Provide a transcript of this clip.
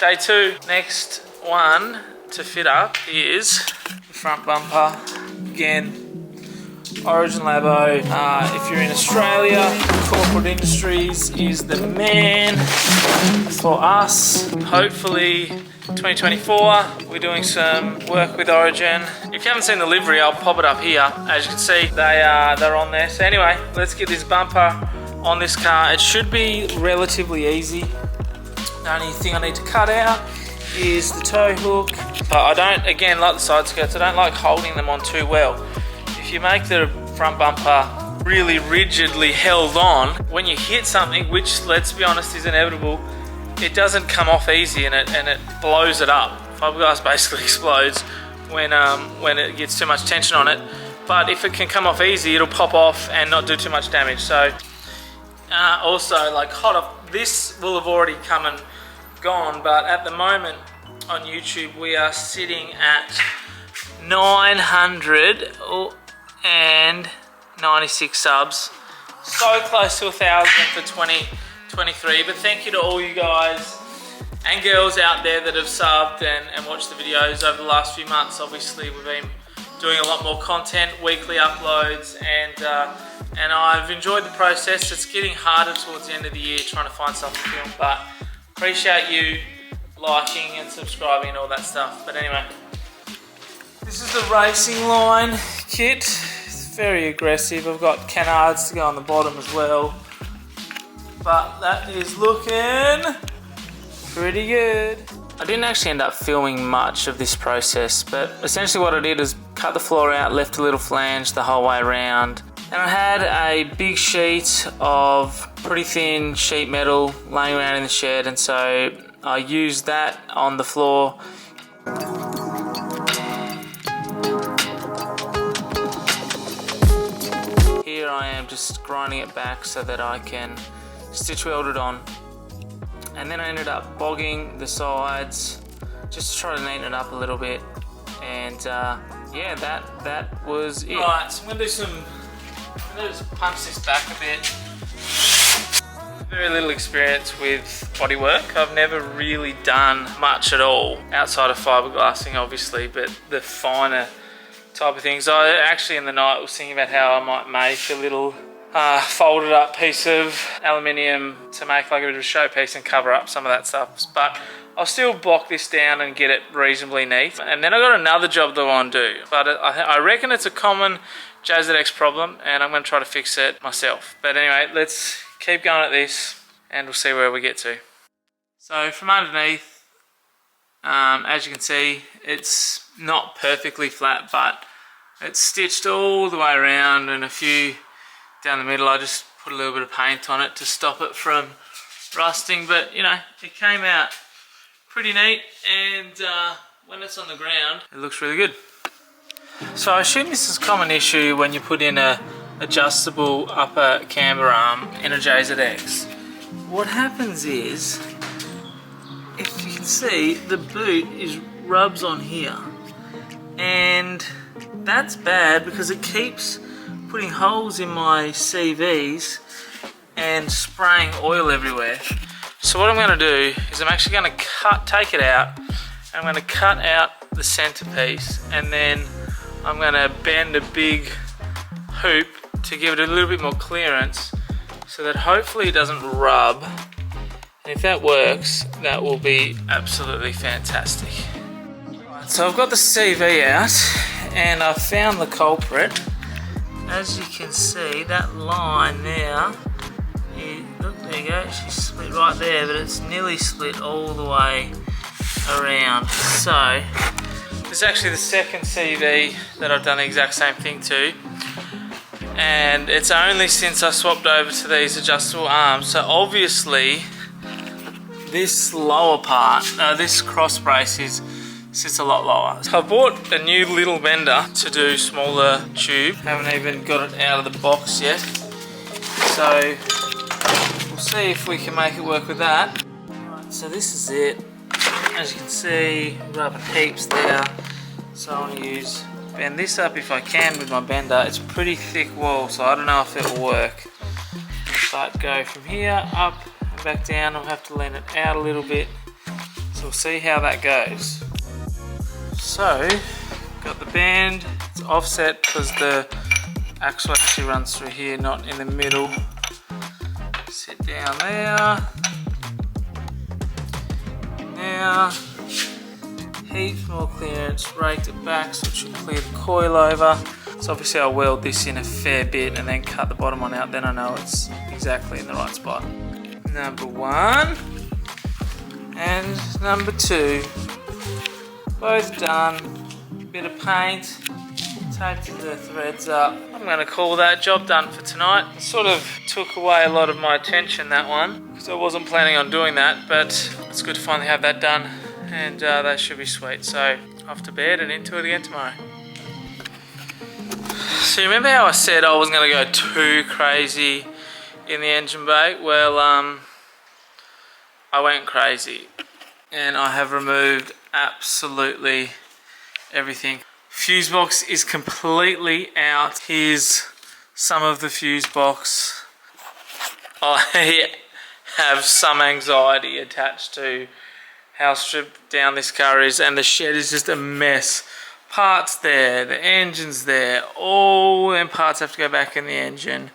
day 2. Next one to fit up is the front bumper. Again, Origin Labo. If you're in Australia, Corporate Industries is the man for us. Hopefully 2024 we're doing some work with Origin. If you haven't seen the livery, I'll pop it up here. As you can see, they're on there. So anyway, let's get this bumper on this car. It should be relatively easy. The only thing I need to cut out is the tow hook. But I don't, again, like the side skirts, I don't like holding them on too well. If you make the front bumper really rigidly held on, when you hit something, which let's be honest is inevitable, it doesn't come off easy and it blows it up. Fiberglass basically explodes when it gets too much tension on it. But if it can come off easy, it'll pop off and not do too much damage. So also, like this will have already come and gone, but at the moment on YouTube we are sitting at 996 subs. So close to 1,000 for 2023. But thank you to all you guys and girls out there that have subbed and watched the videos over the last few months. Obviously we've been doing a lot more content, weekly uploads, and I've enjoyed the process. It's getting harder towards the end of the year trying to find stuff to film, but appreciate you liking and subscribing and all that stuff. But anyway, this is the Racing Line kit. It's very aggressive. I've got canards to go on the bottom as well, but that is looking pretty good. I didn't actually end up filming much of this process, but essentially what I did is cut the floor out, left a little flange the whole way around, and I had a big sheet of pretty thin sheet metal laying around in the shed, and so I used that on the floor. Here I am just grinding it back so that I can stitch weld it on. And then I ended up bogging the sides just to try to neaten it up a little bit. And yeah, that was it. Right, so I'm gonna just punch this back a bit. Very little experience with bodywork. I've never really done much at all outside of fiberglassing, obviously, but the finer type of things. I actually in the night was thinking about how I might make a little folded up piece of aluminium to make like a bit of a showpiece and cover up some of that stuff. But I'll still block this down and get it reasonably neat. And then I got another job that I want to do, but I reckon it's a common JZX problem, and I'm going to try to fix it myself. But anyway, let's keep going at this and we'll see where we get to. So from underneath, as you can see, it's not perfectly flat, but it's stitched all the way around, and a few down the middle. I just put a little bit of paint on it to stop it from rusting, but you know, it came out pretty neat, and when it's on the ground, it looks really good. So I assume this is a common issue when you put in a adjustable upper camber arm in a JZX. What happens is, if you can see, the boot rubs on here, and that's bad because it keeps putting holes in my CVs and spraying oil everywhere. So what I'm going to do is I'm actually going to take it out, and I'm going to cut out the centerpiece, and then I'm going to bend a big hoop to give it a little bit more clearance so that hopefully it doesn't rub. And if that works, that will be absolutely fantastic. So I've got the CV out and I've found the culprit. As you can see, that line there, look, there you go, she's split right there, but it's nearly split all the way around. So this is actually the second CV that I've done the exact same thing to, and it's only since I swapped over to these adjustable arms. So obviously this lower part, this cross brace sits a lot lower. So I bought a new little bender to do smaller tube. Haven't even got it out of the box yet. So we'll see if we can make it work with that. Right, so this is it. As you can see, rubbing heaps there. So I want to bend this up if I can with my bender. It's a pretty thick wall, so I don't know if it will work. But go from here up and back down. I'll have to lean it out a little bit. So So we'll see how that goes. So, got the band, it's offset because the axle actually runs through here, not in the middle. Sit down there. Now, heaps more clearance, raked it back so it should clear the coil over. So obviously I'll weld this in a fair bit and then cut the bottom one out, then I know it's exactly in the right spot. Number 1 and number 2, both done. Bit of paint, taped the threads up. I'm going to call that job done for tonight. Sort of took away a lot of my attention, that one, because I wasn't planning on doing that, but it's good to finally have that done, and that should be sweet. So off to bed and into it again tomorrow. So you remember how I said I wasn't going to go too crazy in the engine bay? Well, I went crazy and I have removed absolutely everything. Fuse box is completely out. Here's some of the fuse box. I have some anxiety attached to how stripped down this car is, and the shed is just a mess. Parts there, the engine's there, all them parts have to go back in the engine.